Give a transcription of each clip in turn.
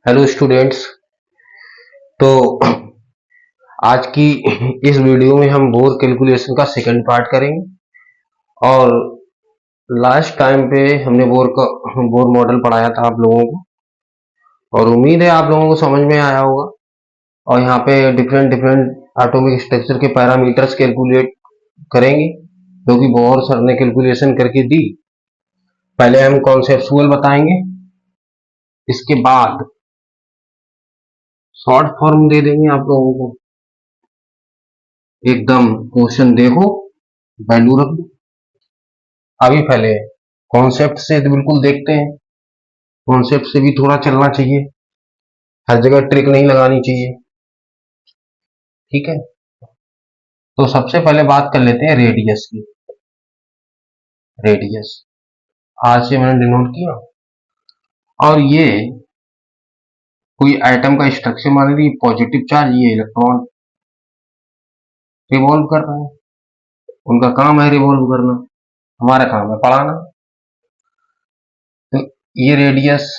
Hello students. तो आज की इस वीडियो में हम बोर कैलकुलेशन का सेकंड पार्ट करेंगे। और लास्ट टाइम पे हमने बोर मॉडल पढ़ाया था आप लोगों को, और उम्मीद है आप लोगों को समझ में आया होगा। और यहाँ पे डिफरेंट डिफरेंट एटॉमिक स्ट्रक्चर के पैरामीटर्स कैलकुलेट करेंगे, जो कि बोर सर ने कैलकुलेशन करके दी। पहले हम कॉन्सेप्चुअल बताएंगे, इसके बाद शॉर्ट फॉर्म दे देंगे आप लोगों को। एकदम क्वेश्चन देखो, वैल्यू रख दो। अभी पहले कॉन्सेप्ट से तो बिल्कुल देखते हैं। कॉन्सेप्ट से भी थोड़ा चलना चाहिए, हर जगह ट्रिक नहीं लगानी चाहिए, ठीक है। तो सबसे पहले बात कर लेते हैं रेडियस की। रेडियस आज से मैंने डिनोट किया। और ये कोई आइटम का स्ट्रक्चर मान लीजिए पॉजिटिव चार्ज, ये इलेक्ट्रॉन रिवॉल्व कर रहे हैं, उनका काम है रिवॉल्व करना, हमारा काम है पढ़ाना। तो ये रेडियस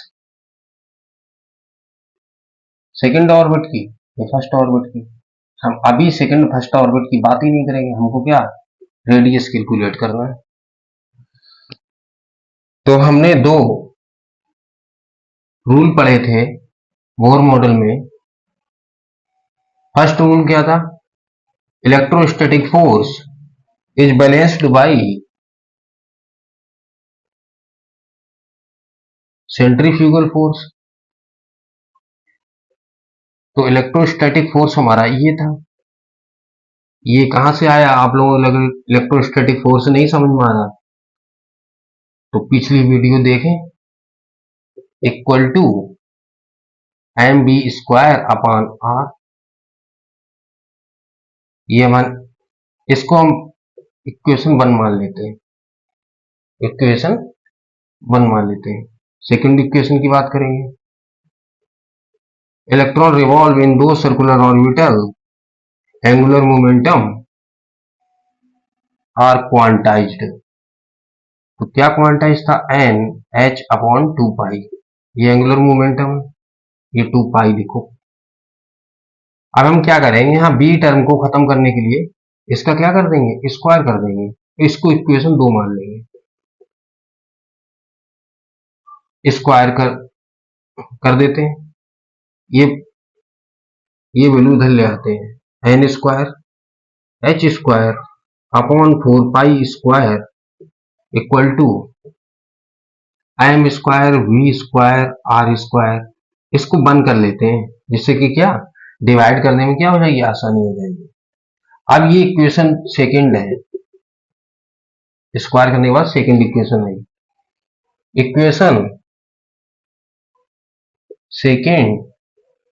सेकंड ऑर्बिट की या फर्स्ट ऑर्बिट की, हम अभी सेकंड फर्स्ट ऑर्बिट की बात ही नहीं करेंगे, हमको क्या रेडियस कैलकुलेट करना है। तो हमने दो रूल पढ़े थे बोर मॉडल में। फर्स्ट रूल क्या था? Electrostatic force is balanced bye centrifugal force. तो इलेक्ट्रोस्टैटिक फोर्स हमारा ये था। ये कहां से आया? आप लोगों को लगे इलेक्ट्रोस्टैटिक फोर्स नहीं समझ में आ रहा, तो पिछली वीडियो देखें। Equal to m v square upon r. ये मान, इसको हम इक्वेशन वन मान लेते हैं। इक्वेशन वन मान लेते हैं। सेकंड इक्वेशन की बात करेंगे। इलेक्ट्रॉन रिवॉल्व इन दो circular orbital, angular momentum are quantized. तो क्या क्वांटाइज था? N h upon two pi. ये एंगुलर मोमेंटम है, ये टू पाई लिखो। अब हम क्या करेंगे, यहाँ बी टर्म को खत्म करने के लिए इसका क्या कर देंगे, स्क्वायर कर देंगे। इसको इक्वेशन दो मान लेंगे, स्क्वायर कर देते हैं। ये ये वैल्यू इधर ले आते हैं। N square h square upon four pi square equal to m square v square r square. इसको बंद कर लेते हैं, जिससे कि क्या डिवाइड करने में क्या हो जाएगी, आसानी हो जाएगी। अब ये इक्वेशन सेकंड है, स्क्वायर करने के बाद सेकंड इक्वेशन है। Equation second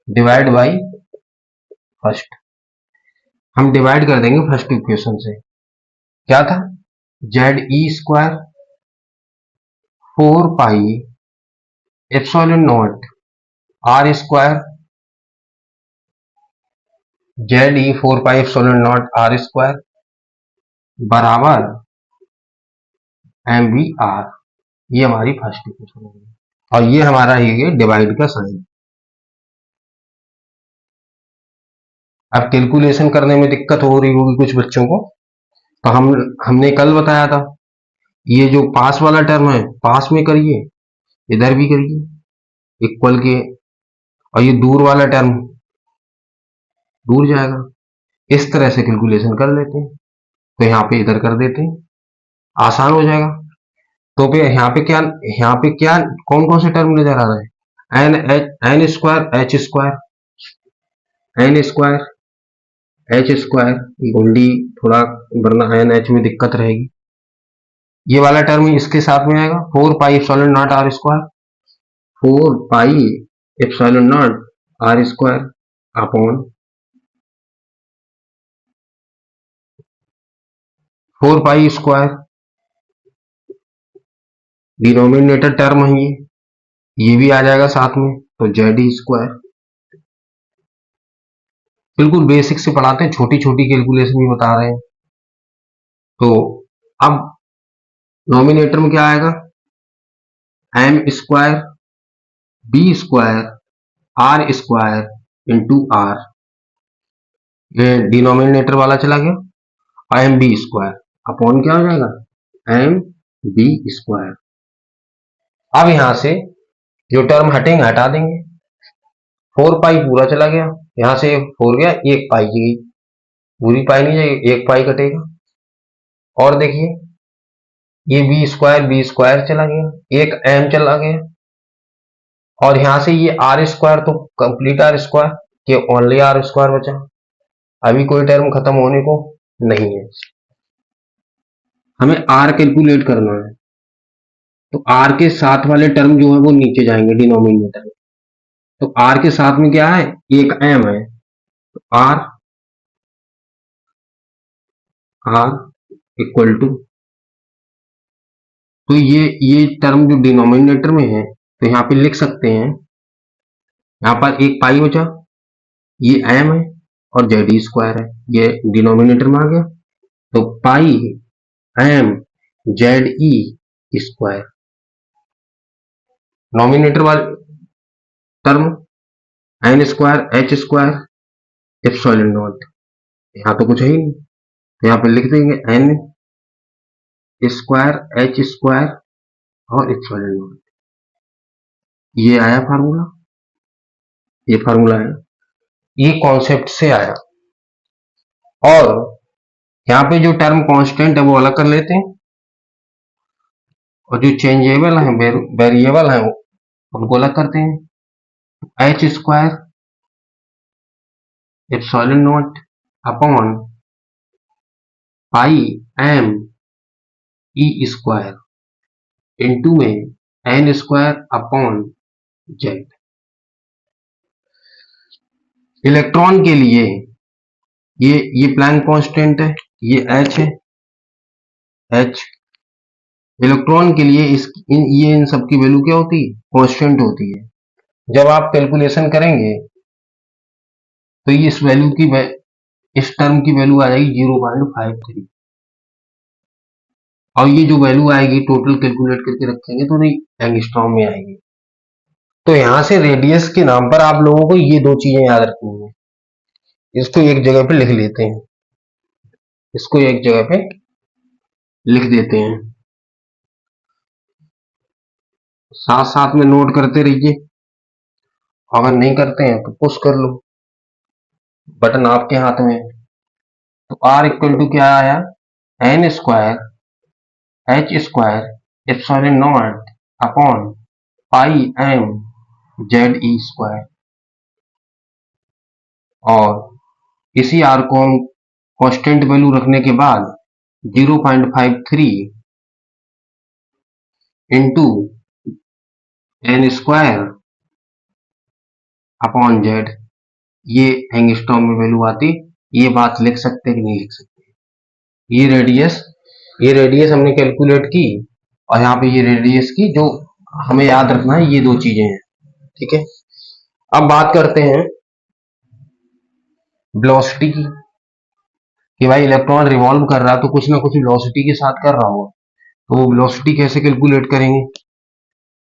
divide by first. हम डिवाइड कर देंगे फर्स्ट इक्वेशन से। क्या था? Z e square four pi epsilon naught r square, Z e four pi epsilon naught r square बराबर एम बी आर। ये हमारी फर्स्ट इक्वेशन है, और ये हमारा ये डिवाइड का साइन। अब कैलकुलेशन करने में दिक्कत हो रही होगी कुछ बच्चों को, तो हमने कल बताया था, ये जो पास वाला टर्म है पास में करिए, इधर भी करिए इक्वल के, और ये दूर वाला टर्म दूर जाएगा। इस तरह से कैलकुलेशन कर लेते हैं। तो यहाँ पे इधर कर देते हैं, आसान हो जाएगा। तो फिर यहाँ पे क्या कौन कौन से टर्म नजर आ रहा है? N square h square, n square h square, गुंडी थोड़ा, वरना एन एच में दिक्कत रहेगी। ये वाला टर्म इसके साथ में आएगा, four pi epsilon naught r square, four pi epsilon naught r square upon four pi square, denominator term है ये भी आ जाएगा साथ में, तो जेड ई स्क्वायर। बिल्कुल बेसिक से पढ़ाते हैं, छोटी छोटी कैलकुलेशन भी बता रहे हैं। तो अब नोमिनेटर में क्या आएगा? M square v square r square into r, ये डिनोमिनेटर वाला चला गया, एम बी स्क्वायर अपॉन क्या हो जाएगा, एम बी स्क्वायर। अब यहां से जो टर्म हटेंगे हटा देंगे, 4 पाई पूरा चला गया, यहां से 4 गया, 1 पाई की गई, पूरी पाई नहीं जाएगी, 1 पाई कटेगा। और देखिए ये बी स्क्वायर चला गया, एक एम चला गया, और यहां से ये आर स्क्वायर तो कंप्लीट आर स्क्वायर, ये ओनली आर स्क्वायर बचा, अभी कोई टर्म खत्म होने को नहीं है। हमें आर कैलकुलेट करना है, तो आर के साथ वाले टर्म जो है वो नीचे जाएंगे डिनोमिनेटर में। तो आर के साथ में क्या है, एक एम है, तो आर इक्वल टू, तो ये टर्म जो डिनोमिनेटर में है तो यहाँ पे लिख सकते हैं, यहाँ पर एक पाई बचा, ये एम है और जेड स्क्वायर है, ये डिनोमिनेटर में आ गया, तो pi m Z e square, nominator वाले term n square h square epsilon naught, यहाँ तो कुछ है ही नहीं, तो यहाँ पे लिख देंगे एन स्क्वायर एच स्क्वायर और एप्सिलॉन नॉट, ये आया फार्मूला, ये फार्मूला है, ये कॉन्सेप्ट से आया। और यहाँ पे जो टर्म कांस्टेंट है वो अलग कर लेते हैं, और जो चेंजेबल है वेरिएबल है उनको अलग करते हैं, h square epsilon naught upon pi m e square into में n square upon z. Electron के लिए ये प्लैंक कांस्टेंट है, ये एच है, एच इलेक्ट्रॉन के लिए इन सब की वैल्यू क्या होती है, कांस्टेंट होती है। जब आप कैलकुलेशन करेंगे तो ये इस वैल्यू की इस टर्म की वैल्यू आ जाएगी 0.53, और ये जो वैल्यू आएगी टोटल कैलकुलेट करके रखेंगे तो नहीं एंगस्ट्रॉम में आएगी। तो यहां से रेडियस के नाम पर आप लोगों को ये दो चीजें याद रखनी है, इसको एक जगह पे लिख लेते हैं, इसको एक जगह पे लिख देते हैं, साथ साथ में नोट करते रहिए, अगर नहीं करते हैं तो पुश कर लो, बटन आपके हाथ में है। तो आर इक्वल टू क्या आया, n square h square epsilon naught upon pi m Z e square, और इसी आर को हम कांस्टेंट वैल्यू रखने के बाद 0.53 into n square upon Z, ये एंगस्ट्रॉम में वैल्यू आती, ये बात लिख सकते कि नहीं लिख सकते। ये रेडियस हमने कैलकुलेट की, और यहाँ पे ये रेडियस की जो हमें याद रखना है, ये दो चीजें हैं, ठीक है। अब बात करते हैं वेलोसिटी की, कि भाई इलेक्ट्रॉन रिवॉल्व कर रहा है तो कुछ ना कुछ वेलोसिटी के साथ कर रहा होगा, तो वो वेलोसिटी कैसे कैलकुलेट करेंगे,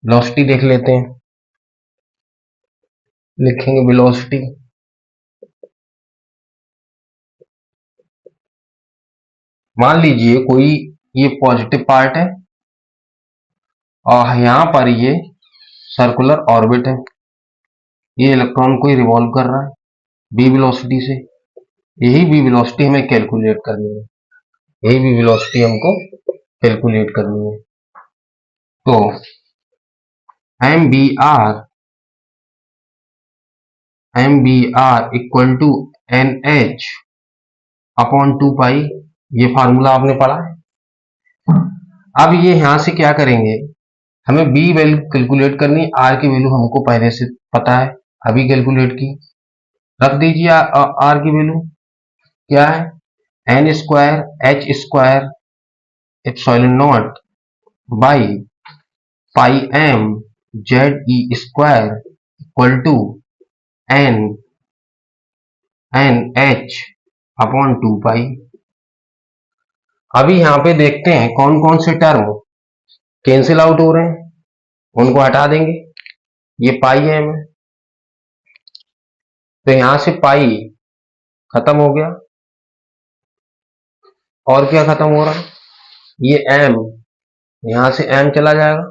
वेलोसिटी देख लेते हैं, लिखेंगे वेलोसिटी, मान लीजिए कोई ये पॉजिटिव पार्ट है और यहां पर ये सर्कुलर ऑर्बिट है, ये इलेक्ट्रॉन को रिवॉल्व कर रहा है बी वेलोसिटी से, यही बी वेलोसिटी हमें कैलकुलेट करनी है, यही बी वेलोसिटी हमको कैलकुलेट करनी है। तो m v r equal to n h upon 2 pi, ये फार्मूला आपने पढ़ा है। अब ये यहां से क्या करेंगे, हमें बी वैल्यू कैलकुलेट करनी, आर की वैल्यू हमको पहले से पता है, अभी कैलकुलेट की, रख दीजिए आर की वैल्यू क्या है, n square h square epsilon naught by pi m Z e square equal to n h upon 2 pi. अभी यहां पे देखते हैं कौन कौन से टर्म कैंसिल आउट हो रहे हैं, उनको हटा देंगे, ये पाई एम है, तो यहां से पाई खत्म हो गया, और क्या खत्म हो रहा है, ये एम, यहां से एम चला जाएगा,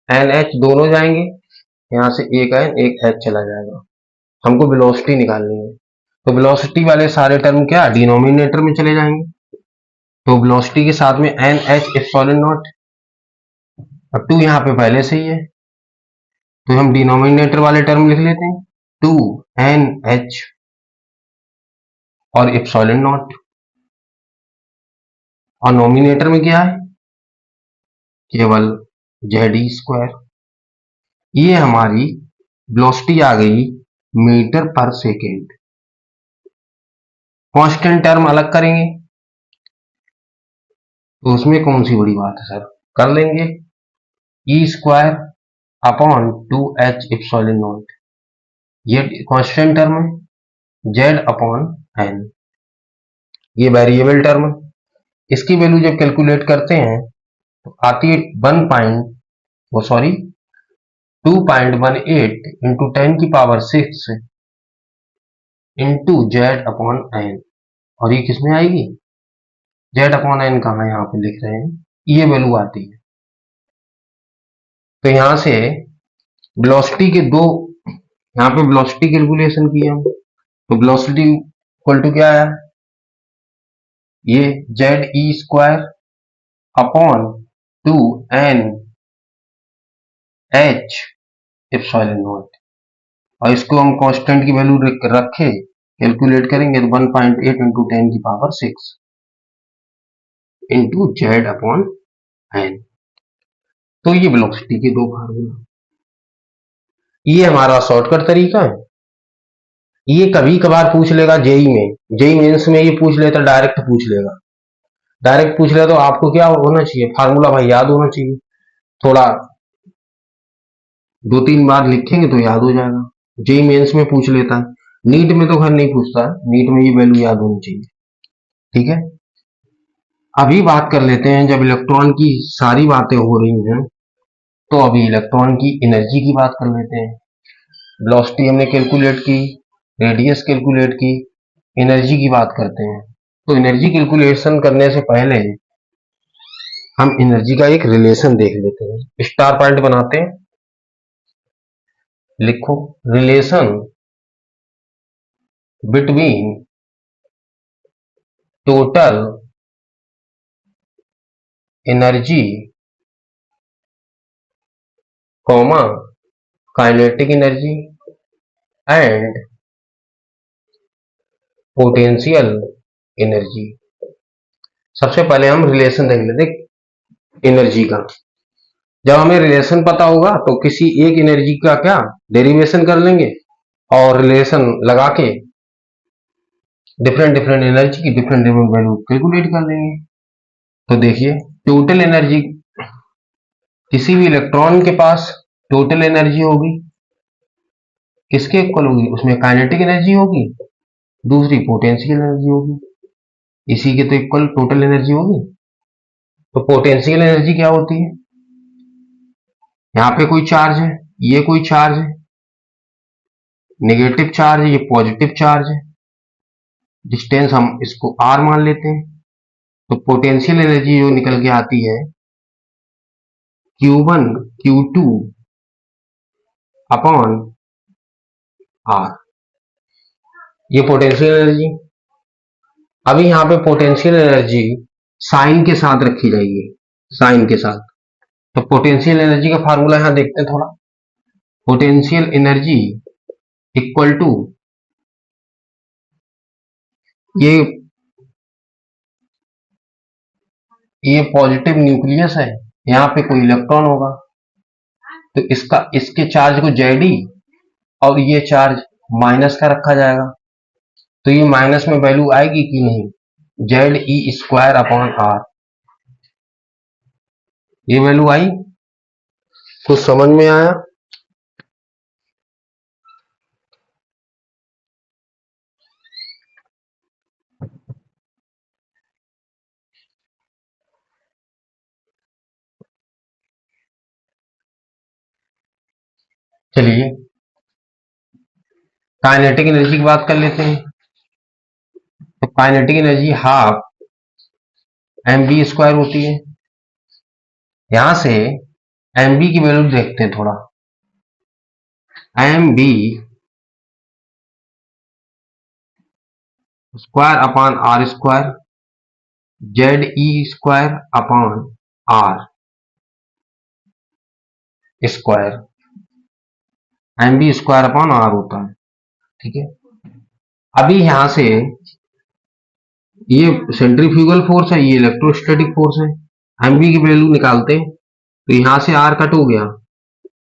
एन एच दोनों जाएंगे, यहां से एक एन एक एच चला जाएगा। हमको वेलोसिटी निकालनी है, तो वेलोसिटी वाले सारे टर्म क्या डिनोमिनेटर में चले जाएंगे, तो वेलोसिटी के साथ में एन एच एप्सिलॉन नॉट, अब टू यहाँ पे पहले से ही है, तो हम डिनोमिनेटर वाले टर्म लिख लेते हैं, टू एन एच और एप्सिलॉन नॉट, और नोमिनेटर में क्या है, केवल जेड ई स्क्वायर। ये हमारी वेलोसिटी आ गई मीटर पर सेकेंड। कांस्टेंट टर्म अलग करेंगे, तो उसमें कौन सी बड़ी बात है सर, कर लेंगे, e square upon two h epsilon naught, ये कांस्टेंट टर्म है, जेड अपॉन एन, ये वेरिएबल टर्म है। इसकी वैल्यू जब कैलकुलेट करते हैं तो आती है 2.18 into 10⁻6 into Z upon n, और ये किसमें आएगी, जेड अपॉन एन कहाँ यहाँ पे लिख रहे हैं, ये वैल्यू आती है। तो यहां से वेलोसिटी के दो, यहाँ पे वेलोसिटी कैलकुलेशन की हम, तो वेलोसिटी इक्वल टू क्या आया, ये Z e square upon two n h epsilon naught, और इसको हम कांस्टेंट की वैल्यू रखे कैलकुलेट करेंगे तो 1.8 into 10⁻6 into Z upon n. तो ये वेलोसिटी के दो फार्मूला, ये हमारा शॉर्टकट तरीका है। ये कभी कभार पूछ लेगा जेई में, जेई मेंस में ये पूछ लेता, डायरेक्ट पूछ लेगा, डायरेक्ट पूछ लेगा तो आपको क्या होना चाहिए, फार्मूला भाई याद होना चाहिए, थोड़ा दो तीन बार लिखेंगे तो याद हो जाएगा। जेई मेंस में पूछ लेता है, नीट में तो खैर नहीं पूछता, नीट में ये वैल्यू याद होनी चाहिए, ठीक है। अभी बात कर लेते हैं, जब इलेक्ट्रॉन की सारी बातें हो रही हैं तो अभी इलेक्ट्रॉन की एनर्जी की बात कर लेते हैं। वेलोसिटी हमने कैलकुलेट की, रेडियस कैलकुलेट की, एनर्जी की बात करते हैं। तो एनर्जी कैलकुलेशन करने से पहले हम एनर्जी का एक रिलेशन देख लेते हैं, स्टार पॉइंट बनाते हैं, लिखो relation between total energy comma kinetic energy and potential energy. सबसे पहले हम रिलेशन देख लेते एनर्जी का। जब हमें रिलेशन पता होगा तो किसी एक एनर्जी का क्या डेरिवेशन कर लेंगे, और रिलेशन लगा के डिफरेंट डिफरेंट एनर्जी की डिफरेंट डिफरेंट वैल्यू कैलकुलेट कर लेंगे। तो देखिए टोटल एनर्जी, किसी भी इलेक्ट्रॉन के पास टोटल एनर्जी होगी, किसके इक्वल होगी, उसमें काइनेटिक एनर्जी होगी, दूसरी पोटेंशियल एनर्जी होगी, इसी के तो इक्वल टोटल एनर्जी होगी। तो पोटेंशियल एनर्जी क्या होती है, यहाँ पे कोई चार्ज है, ये कोई चार्ज है, नेगेटिव चार्ज है, ये पॉजिटिव चार्ज है, डिस्टेंस हम इसको आर मान लेते हैं। तो पोटेंशियल एनर्जी जो निकल के आती है Q1 Q2 अपॉन आर, ये पोटेंशियल एनर्जी। अभी यहाँ पे पोटेंशियल एनर्जी साइन के साथ रखी जाएगी, साइन के साथ। तो पोटेंशियल एनर्जी का फार्मूला यहां देखते हैं थोड़ा, पोटेंशियल एनर्जी इक्वल टू, ये ये पॉजिटिव न्यूक्लियस है, यहाँ पे कोई इलेक्ट्रॉन होगा, तो इसका इसके चार्ज को जेड ई, और ये चार्ज माइनस का रखा जाएगा, तो ये माइनस में वैल्यू आएगी कि नहीं, Z e square upon r, ये वैल्यू आई, कुछ समझ में आया। चलिए काइनेटिक एनर्जी की बात कर लेते हैं। तो kinetic energy half mv square होती है। यहां से mv की वैल्यू देखते हैं थोड़ा। mv square upon r square, Z e square upon r square, mv square upon r होता है। ठीक है, अभी यहां से ये सेंट्रीफ्यूगल फोर्स है, ये इलेक्ट्रोस्टैटिक फोर्स है। mv की वैल्यू निकालते हैं तो यहां से r कट हो गया,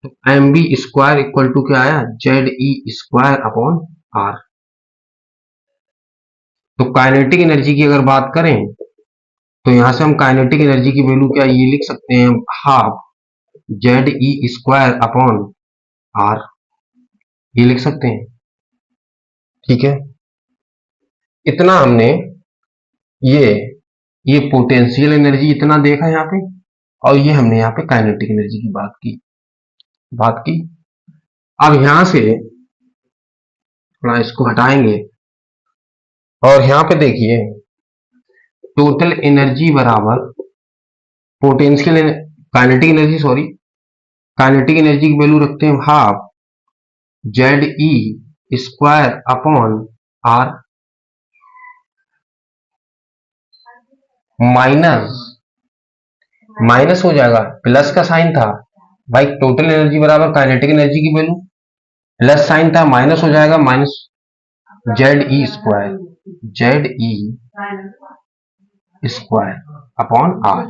तो mv स्क्वायर इक्वल टू क्या आया, Z e square upon r. तो काइनेटिक एनर्जी की अगर बात करें तो यहां से हम काइनेटिक एनर्जी की वैल्यू क्या ये लिख सकते हैं, half Z e square upon r, ये लिख सकते हैं। ठीक है, इतना हमने ये ये पोटेंशियल एनर्जी इतना देखा यहाँ पे, और ये हमने यहाँ पे काइनेटिक एनर्जी की बात की। अब यहां से थोड़ा इसको हटाएंगे और यहां पे देखिए टोटल एनर्जी बराबर potential kinetic energy, sorry, kinetic energy की वैल्यू रखते हैं half Z e square upon r minus minus हो जाएगा, प्लस का साइन था भाई, टोटल एनर्जी बराबर काइनेटिक एनर्जी की वैल्यू, प्लस साइन था माइनस हो जाएगा, minus Z e square upon r,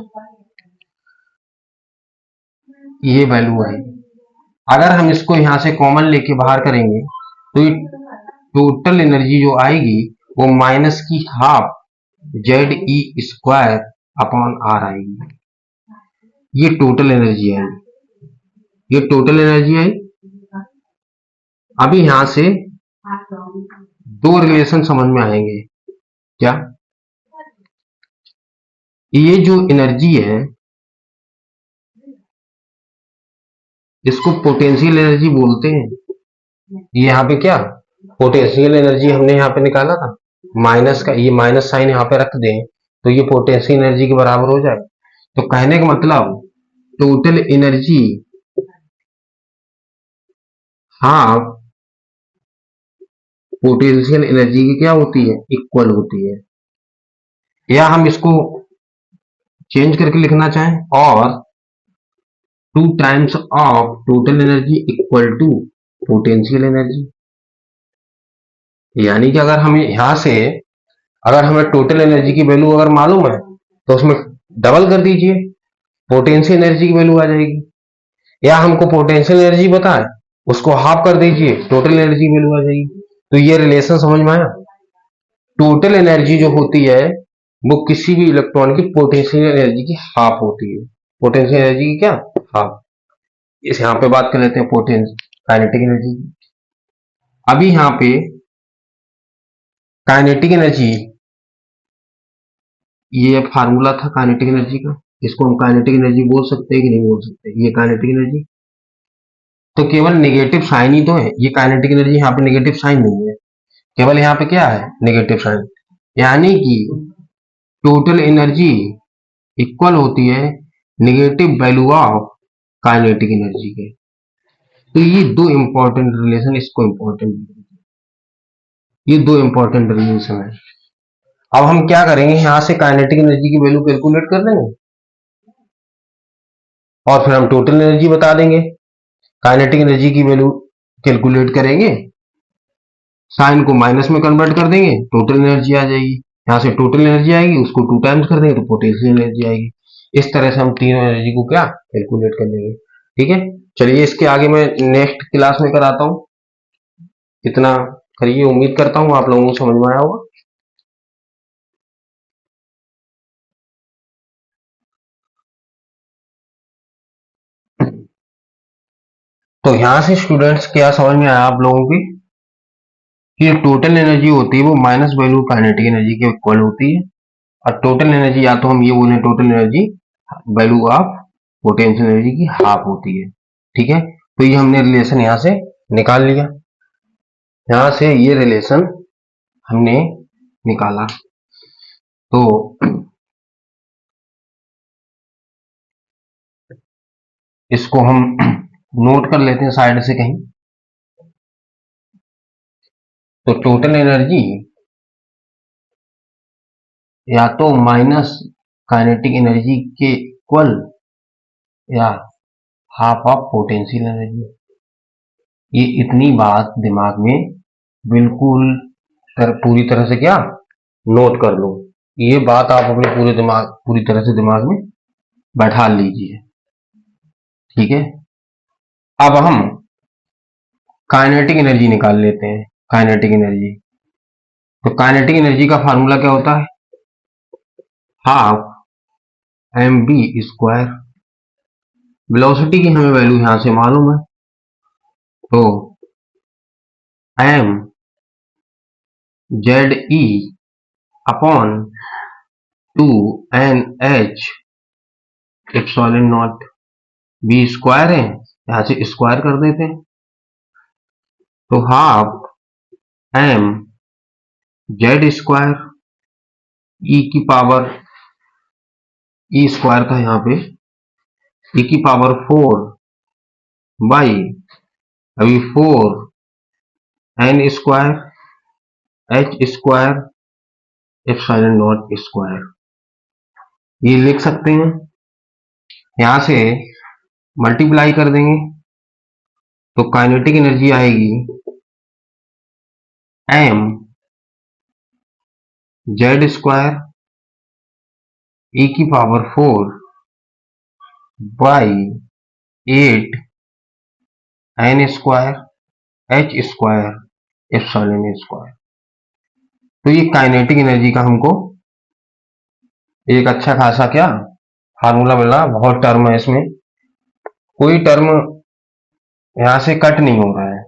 ये वैल्यू है। अगर हम इसको यहां से कॉमन लेके बाहर करेंगे तो ये टोटल एनर्जी जो आएगी वो माइनस की half Z e square upon r आएगी। ये टोटल एनर्जी है, ये टोटल एनर्जी है। अभी यहां से दो रिलेशन समझ में आएंगे। क्या, ये जो एनर्जी है इसको पोटेंशियल एनर्जी बोलते हैं। ये यहाँ पे क्या पोटेंशियल एनर्जी हमने यहाँ पे निकाला था, माइनस का ये माइनस साइन यहाँ पे रख दें तो ये पोटेंशियल एनर्जी के बराबर हो जाएगा। तो कहने का मतलब total energy half potential energy की क्या होती है, इक्वल होती है। या हम इसको चेंज करके लिखना चाहें, और 2 times of total energy equal to potential energy. यानी कि अगर हमें यहां से अगर हमें टोटल एनर्जी की वैल्यू अगर मालूम है तो उसमें डबल कर दीजिए, पोटेंशियल एनर्जी की वैल्यू आ जाएगी। या हमको पोटेंशियल एनर्जी पता है, उसको हाफ कर दीजिए, टोटल एनर्जी की वैल्यू आ जाएगी। तो ये रिलेशन समझ में आया। टोटल एनर्जी जो होती है वो किसी भी इलेक्ट्रॉन की पोटेंशियल एनर्जी की हाफ होती है। पोटेंशियल एनर्जी की क्या, हाफ। इस यहाँ पे बात कर लेते हैं काइनेटिक एनर्जी की। अभी यहाँ पे काइनेटिक एनर्जी, ये फार्मूला था काइनेटिक एनर्जी का, इसको हम काइनेटिक एनर्जी बोल सकते हैं कि नहीं बोल सकते, ये काइनेटिक एनर्जी। तो केवल नेगेटिव साइन ही तो है, ये काइनेटिक एनर्जी यहाँ पे नेगेटिव साइन नहीं है, केवल यहाँ पे क्या है, नेगेटिव साइन। यानी कि टोटल एनर्जी इक्वल होती है negative value of kinetic energy के। तो ये दो इंपॉर्टेंट रिलेशन, इसको इंपॉर्टेंट, ये दो इंपॉर्टेंट रिलेशन है। अब हम क्या करेंगे, यहां से काइनेटिक एनर्जी की वैल्यू कैलकुलेट कर देंगे और फिर हम टोटल एनर्जी बता देंगे। काइनेटिक एनर्जी की वैल्यू कैलकुलेट करेंगे, साइन को माइनस में कन्वर्ट कर देंगे, टोटल एनर्जी आ जाएगी। यहां से टोटल एनर्जी आएगी, उसको 2 टाइम्स कर देंगे तो पोटेंशियल एनर्जी आएगी। इस तरह से हम तीनों एनर्जी को क्या कैलकुलेट कर लेंगे। ठीक है, चलिए इसके आगे मैं नेक्स्ट क्लास में कराता हूं। इतना करिए, उम्मीद करता हूं आप लोगों को समझ में आया होगा। तो यहां से स्टूडेंट्स क्या समझ में आया आप लोगों की, कि टोटल एनर्जी होती है वो माइनस वैल्यू काइनेटिक एनर्जी के इक्वल होती है, और टोटल एनर्जी या तो हम ये बोले total energy value of potential energy की हाफ होती है। ठीक है, तो ये हमने रिलेशन यहां से निकाल लिया। यहां से ये रिलेशन हमने निकाला। तो इसको हम नोट कर लेते हैं साइड से कहीं। तो टोटल एनर्जी या तो माइनस काइनेटिक एनर्जी के इक्वल या हाफ ऑफ पोटेंशियल एनर्जी। ये इतनी बात दिमाग में बिल्कुल पूरी तरह से क्या नोट कर लो। ये बात आप अपने पूरी तरह से दिमाग में बैठा लीजिए। ठीक है, अब हम काइनेटिक एनर्जी निकाल लेते हैं। काइनेटिक एनर्जी, तो काइनेटिक एनर्जी का फार्मूला क्या होता है? Half mv²। वेलोसिटी की हमें वैल्यू यहां से मालूम है, तो m ze upon 2nh epsilon not. v square है, यहां से स्क्वायर कर देते हैं। तो हाफ m z² e की पावर e स्क्वायर का यहाँ पे e की पावर 4 बाई अभी 4 n² h² epsilon naught square. ये लिख सकते हैं, यहां से मल्टीप्लाई कर देंगे तो काइनेटिक एनर्जी आएगी m z² e की power 4 by 8 n² h² epsilon square. तो ये काइनेटिक एनर्जी का हमको एक अच्छा खासा क्या फार्मूला मिला। बहुत टर्म है इसमें, कोई टर्म यहां से कट नहीं हो रहा है।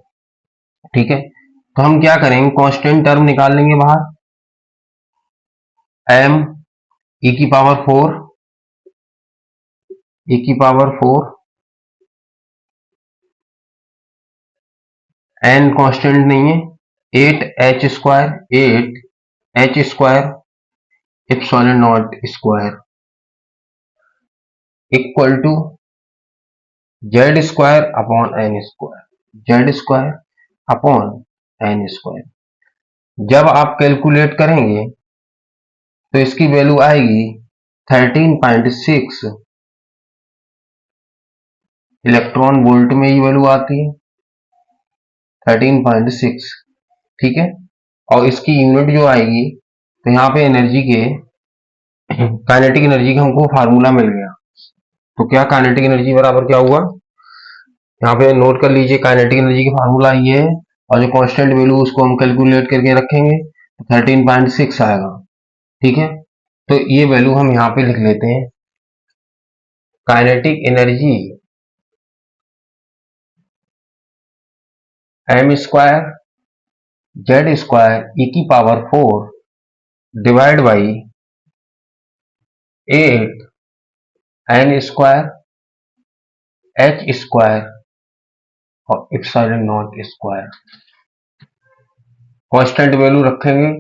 ठीक है, तो हम क्या करेंगे, कांस्टेंट टर्म निकाल लेंगे बाहर। m e की पावर 4 e की पावर 4 n कांस्टेंट नहीं है, 8 h² epsilon naught square equal to z² upon n²। z² upon n²। जब आप कैलकुलेट करेंगे तो इसकी वैल्यू आएगी 13.6 इलेक्ट्रॉन वोल्ट में। ये वैल्यू आती है 13.6। ठीक है, और इसकी यूनिट जो आएगी, तो यहाँ पे एनर्जी के काइनेटिक एनर्जी का हमको फार्मूला मिल गया। तो क्या काइनेटिक एनर्जी बराबर क्या हुआ, यहाँ पे नोट कर लीजिए। काइनेटिक एनर्जी का फार्मूला ये है, और जो कांस्टेंट वैल्यू उसको हम कैलकुलेट करके रखेंगे तो 13.6 आएगा। ठीक है, तो ये वैल्यू हम यहाँ पे लिख लेते हैं। Kinetic energy m² z² e की power 4 divide by 8 n² h² और epsilon naught square. Constant value रखेंगे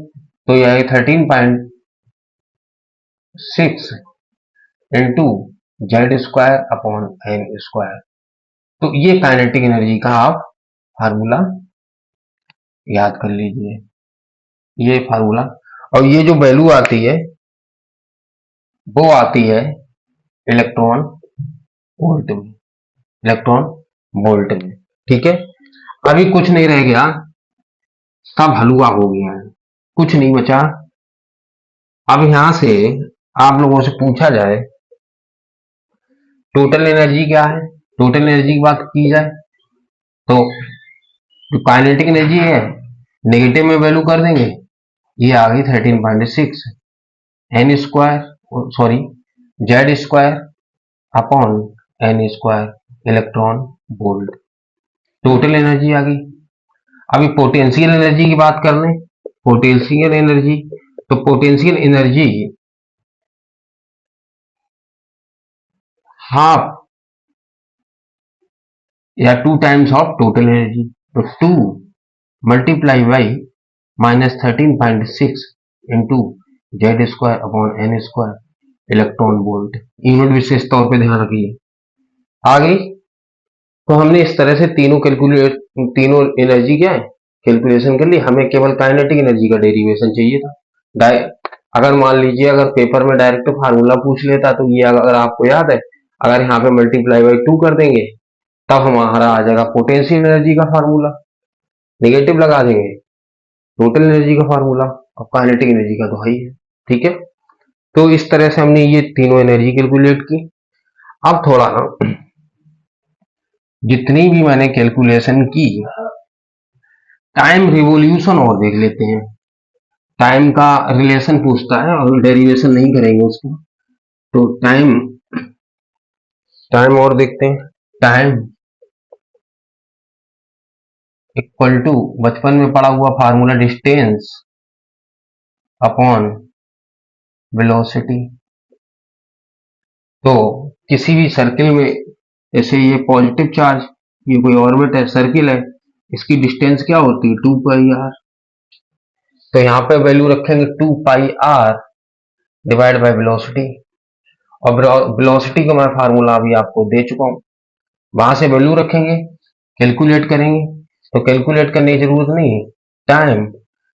तो यह 13.6 इंटू z² अपॉन n²। तो ये काइनेटिक एनर्जी का आप फार्मूला याद कर लीजिए, ये फार्मूला। और ये जो वैल्यू आती है वो आती है इलेक्ट्रॉन वोल्ट में। इलेक्ट्रॉन वोल्ट में। ठीक है, अभी कुछ नहीं रह गया, सब हलवा हो गया है, कुछ नहीं बचा। अब यहां से आप लोगों से पूछा जाए टोटल एनर्जी क्या है, टोटल एनर्जी की बात की जाए तो जो काइनेटिक एनर्जी है नेगेटिव में वैल्यू कर देंगे, ये आ गई 13.6 z² upon n² electron volt. Total energy आ गई। अभी पोटेंशियल एनर्जी की बात कर लें। पोटेंशियल एनर्जी, तो पोटेंशियल एनर्जी हाफ या 2 टाइम्स ऑफ टोटल एनर्जी। तो 2 multiply by -13.6 into Z² upon N² electron volt. Unit विशेष तौर पे ध्यान रखिए। आ गई। तो हमने इस तरह से तीनों एनर्जी क्या है कैलकुलेशन कर ली। हमें केवल काइनेटिक एनर्जी का डेरिवेशन चाहिए था। अगर मान लीजिए अगर पेपर में डायरेक्ट फार्मूला पूछ लेता तो ये अगर आपको याद है, अगर यहाँ पे मल्टीप्लाई बाई 2 कर देंगे तब हमारा आ जाएगा पोटेंशियल एनर्जी का फार्मूला, नेगेटिव लगा देंगे टोटल एनर्जी का फार्मूला और काइनेटिक एनर्जी का तो है ही है। ठीक है, तो इस तरह से हमने ये तीनों एनर्जी कैलकुलेट की। अब थोड़ा जितनी भी मैंने कैलकुलेशन की टाइम रिवॉल्यूशन और देख लेते हैं। टाइम का रिलेशन पूछता है और डेरिवेशन नहीं करेंगे उसको, तो टाइम और देखते हैं। टाइम इक्वल टू बचपन में पढ़ा हुआ फार्मूला डिस्टेंस अपॉन वेलोसिटी। तो किसी भी सर्किल में जैसे ये पॉजिटिव चार्ज, ये कोई ऑर्बिट है, सर्किल है, इसकी डिस्टेंस क्या होती है 2πr। तो यहाँ पे वैल्यू रखेंगे 2πr डिवाइड बाय वेलोसिटी। और वेलोसिटी का मैं फार्मूला अभी आपको दे चुका हूं, वहां से वैल्यू रखेंगे, कैलकुलेट करेंगे। तो कैलकुलेट करने की जरूरत नहीं है, time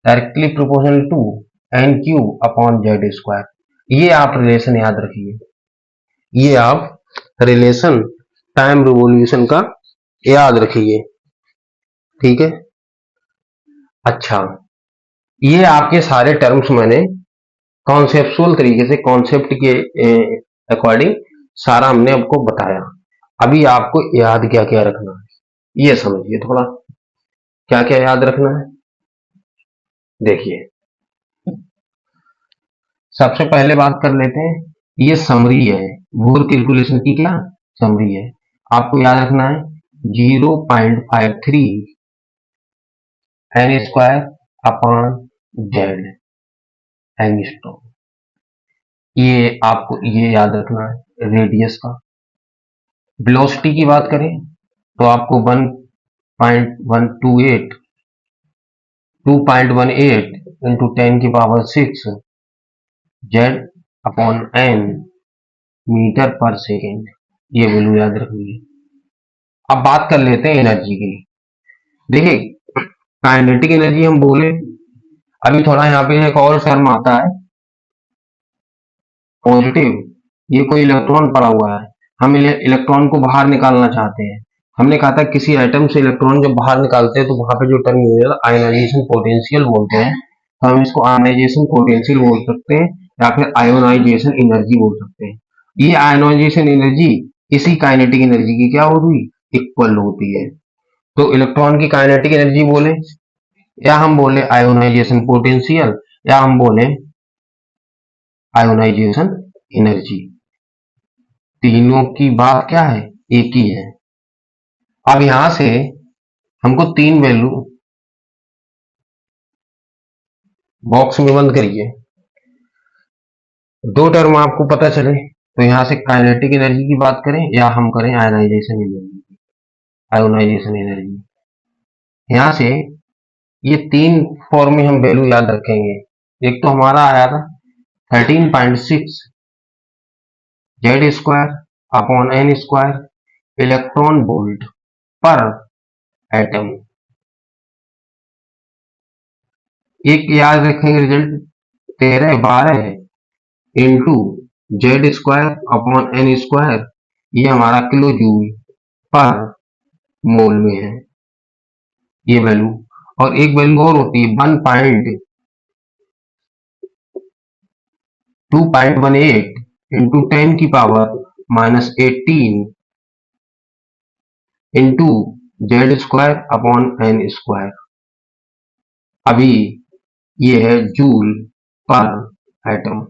directly proportional to NQ upon Z²। ये आप रिलेशन याद रखिए, ये आप रिलेशन टाइम रिवॉल्यूशन का याद रखिए। ठीक है, अच्छा ये आपके सारे टर्म्स मैंने कॉन्सेप्चुअल तरीके से कॉन्सेप्ट के अकॉर्डिंग सारा हमने आपको बताया। अभी आपको याद क्या क्या रखना है ये समझिए थोड़ा, क्या क्या याद रखना है। देखिए सबसे पहले बात कर लेते हैं, ये समरी है, बोर कैलकुलेशन की क्या समरी है। आपको याद रखना है 0.53 N² अपॉन Z एंगस्ट्रॉम। ये आपको ये याद रखना है रेडियस का। वेलोसिटी की बात करें तो आपको 2.18 इंटू 10⁻⁶ Z अपॉन N मीटर पर सेकेंड, ये वैल्यू याद रखनी है। अब बात कर लेते हैं एनर्जी की। देखिए काइनेटिक एनर्जी हम बोले, अभी थोड़ा यहाँ पे एक और टर्म आता है पॉजिटिव। ये कोई इलेक्ट्रॉन पड़ा हुआ है, हम इलेक्ट्रॉन को बाहर निकालना चाहते हैं। हमने कहा था किसी एटम से इलेक्ट्रॉन जब बाहर निकालते हैं तो वहां पे जो टर्म मिलेगा आयोनाइजेशन पोटेंशियल बोलते हैं। तो हम इसको आयोनाइजेशन पोटेंशियल बोल सकते हैं या फिर आयोनाइजेशन एनर्जी बोल सकते हैं। ये आयोनाइजेशन एनर्जी इसी काइनेटिक एनर्जी की क्या होगी इक्वल होती है। तो इलेक्ट्रॉन की काइनेटिक एनर्जी बोले या हम बोले आयोनाइजेशन पोटेंशियल या हम बोले आयोनाइजेशन एनर्जी, तीनों की बात क्या है एक ही है। अब यहां से हमको तीन वैल्यू बॉक्स में बंद करिए, दो टर्म आपको पता चले तो यहां से काइनेटिक एनर्जी की बात करें या हम करें आयोनाइजेशन एनर्जी। आयोनाइजेशन एनर्जी यहां से ये तीन फॉर्म में हम वैल्यू याद रखेंगे। एक तो हमारा आया था 13.6 Z² upon N² electron volt पर एटम। एक याद रखेंगे result 1312 into Z² upon N², ये हमारा किलो जूल पर मोल में है ये वैल्यू। और एक वैल्यू और होती है 2.18 into 10⁻⁻18 into Z² upon N²। अभी ये है जूल पर एटम।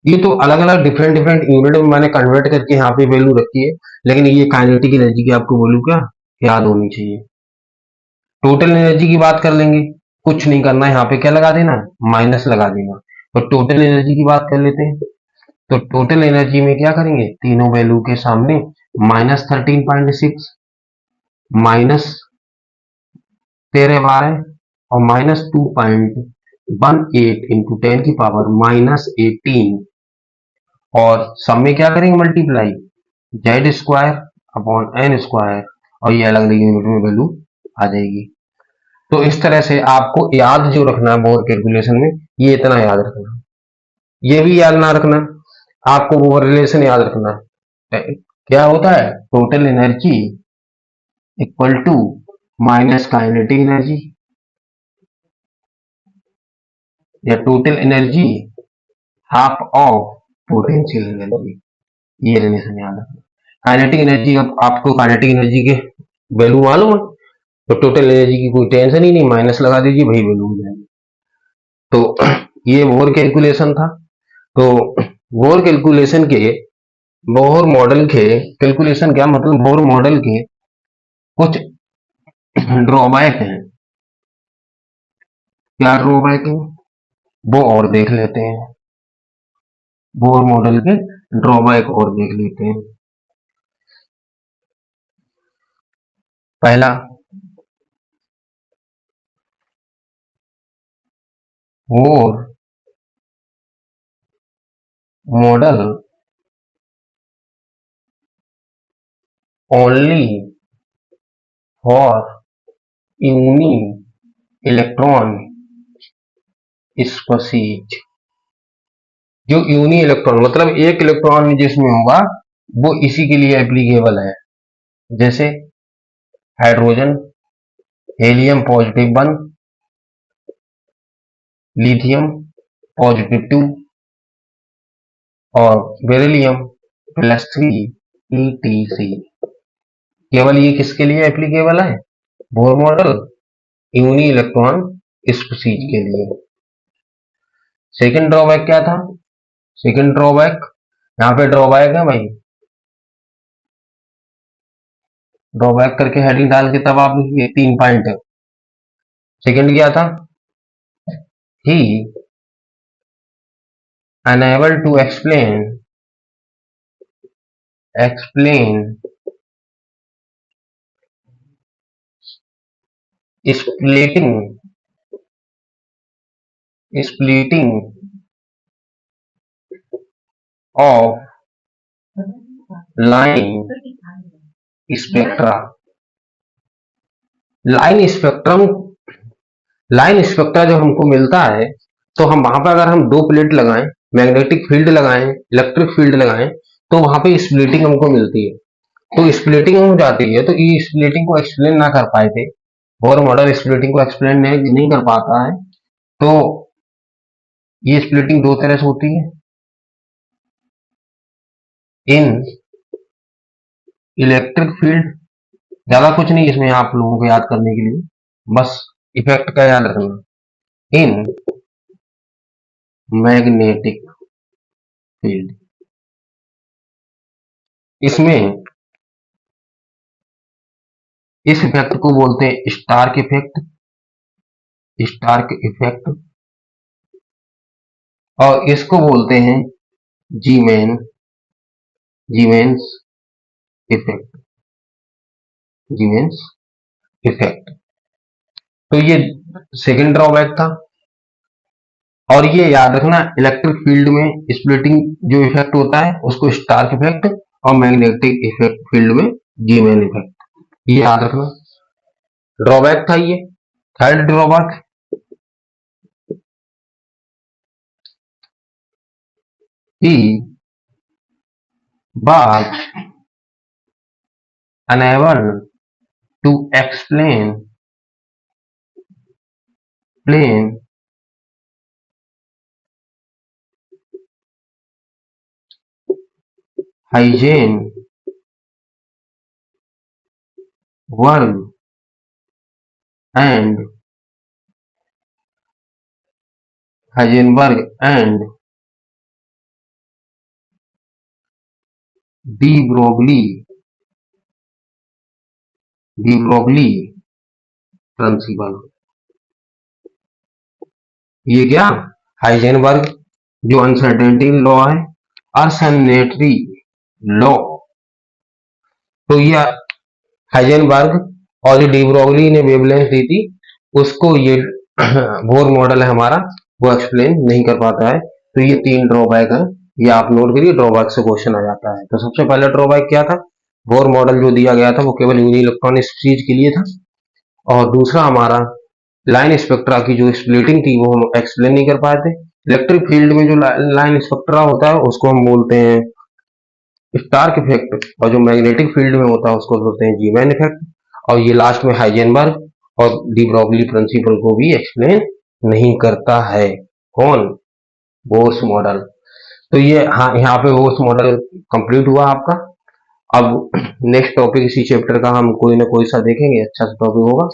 ये तो अलग अलग डिफरेंट यूनिट में मैंने कन्वर्ट करके यहाँ पे वैल्यू रखी है, लेकिन ये काइनेटिक एनर्जी की आपको वैल्यू क्या याद होनी चाहिए। टोटल एनर्जी की बात कर लेंगे, कुछ नहीं करना, यहाँ पे क्या लगा देना माइनस लगा देना। तो टोटल एनर्जी की बात कर लेते हैं, तो टोटल एनर्जी में क्या करेंगे तीनों वैल्यू के सामने -13.6 13/12 और -2.18 इंटू 10⁻⁻18 और सब में क्या करेंगे मल्टीप्लाई z² अपॉन n² और ये अलग अलग यूनिट में वैल्यू आ जाएगी। तो इस तरह से आपको याद जो रखना है बोर कैलकुलेशन में, ये इतना याद रखना, ये भी याद ना रखना, आपको वो रिलेशन याद रखना है। क्या होता है total energy equal to minus kinetic energy या total energy half of potential energy, ये रिलेशन याद रखना। काइनेटिक एनर्जी, आपको काइनेटिक एनर्जी के वैल्यू मालूम है तो टोटल एनर्जी की कोई टेंशन ही नहीं, माइनस लगा दीजिए वही वैल्यू हो जाएगी। तो ये बोर कैलकुलेशन था। तो बोर कैलकुलेशन के, बोर मॉडल के कैलकुलेशन क्या मतलब, बोर मॉडल के कुछ ड्रॉबैक हैं। क्या ड्रॉबैक है वो और देख लेते हैं, बोर मॉडल के ड्रॉबैक और देख लेते हैं। पहला, Bohr model only for uni electron species. जो यूनी इलेक्ट्रॉन मतलब एक इलेक्ट्रॉन जिसमें होगा वो इसी के लिए एप्लीकेबल है, जैसे हाइड्रोजन, हीलियम +1, लिथियम +2 और बेरिलियम +3 ETC। केवल ये किसके लिए एप्लीकेबल है, Bohr model uni electron species के लिए। सेकंड ड्रॉबैक क्या था, सेकंड ड्रॉबैक, यहाँ पे ड्रॉबैक है भाई, ड्रॉबैक करके हेडिंग डाल के तब आप लिखिए 3 पॉइंट। सेकंड क्या था, ही unable to explain splitting of line spectra। Line spectra जब हमको मिलता है तो हम वहां पर अगर हम दो प्लेट लगाएं, मैग्नेटिक फील्ड लगाएं, इलेक्ट्रिक फील्ड लगाएं, तो वहां पे स्प्लिटिंग हमको मिलती है। तो स्प्लिटिंग हो जाती है, तो ये स्प्लिटिंग को एक्सप्लेन ना कर पाए थे, बोर मॉडल स्प्लिटिंग को एक्सप्लेन नहीं कर पाता है। तो ये स्प्लिटिंग दो तरह से होती है, इन इलेक्ट्रिक फील्ड, ज्यादा कुछ नहीं इसमें आप लोगों को याद करने के लिए, बस इफेक्ट का याद रखना, इन मैग्नेटिक फील्ड। इसमें इस इफेक्ट को बोलते हैं स्टार्क इफेक्ट, स्टार्क इफेक्ट, और इसको बोलते हैं जीमेन्स इफेक्ट, जीमेन्स इफेक्ट। तो ये सेकंड ड्रॉबैक था। और ये याद रखना, इलेक्ट्रिक फील्ड में स्प्लिटिंग जो इफेक्ट होता है उसको स्टार्क इफेक्ट और मैग्नेटिक इफेक्ट फील्ड में जीमेन इफेक्ट, ये याद रखना। ड्रॉबैक था ये। Third drawback, he was unable to explain Heisenberg and de Broglie principle. ये क्या, हाइजेनबर्ग जो अनसर्टेनिटी लॉ है, अनसर्टेनिटी लॉ, तो ये हाइजेनबर्ग और डी ब्रोगली ने वेवलेंथ दी थी उसको ये बोर मॉडल है हमारा, वो एक्सप्लेन नहीं कर पाता है। तो ये 3 ड्रॉबैक है, ये आप नोट करिए, ड्रॉबैक से क्वेश्चन आ जाता है। तो सबसे पहला ड्रॉबैक क्या था, बोर मॉडल जो दिया गया था वो केवल यूनि इलेक्ट्रॉनिक चीज के लिए था। और दूसरा हमारा लाइन स्पेक्ट्रा की जो स्प्लिटिंग थी वो हम एक्सप्लेन नहीं कर पाए थे। इलेक्ट्रिक फील्ड में जो लाइन स्पेक्ट्रा होता है उसको हम बोलते हैं स्टार्क इफेक्ट, और जो मैग्नेटिक फील्ड में होता है उसको बोलते हैं जीमैन इफेक्ट। और ये लास्ट में हाइजेनबर्ग और डी ब्रॉगली प्रिंसिपल को भी एक्सप्लेन नहीं करता है। कौन? Bohr's model. तो ये, हाँ, यहाँ पे बोर्स मॉडल कंप्लीट हुआ आपका। अब नेक्स्ट टॉपिक इसी चैप्टर का हम कोई ना कोई सा देखेंगे, अच्छा सा टॉपिक होगा,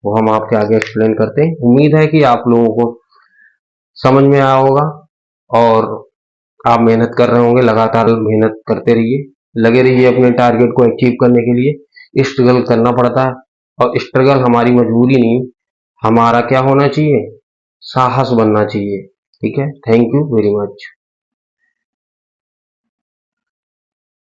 वो हम आपके आगे एक्सप्लेन करते हैं। उम्मीद है कि आप लोगों को समझ में आया होगा, और आप मेहनत कर रहे होंगे। लगातार मेहनत करते रहिए, लगे रहिए अपने टारगेट को अचीव करने के लिए। स्ट्रगल करना पड़ता है, और स्ट्रगल हमारी मजबूरी नहीं, हमारा क्या होना चाहिए, साहस बनना चाहिए। ठीक है, थैंक यू वेरी मच।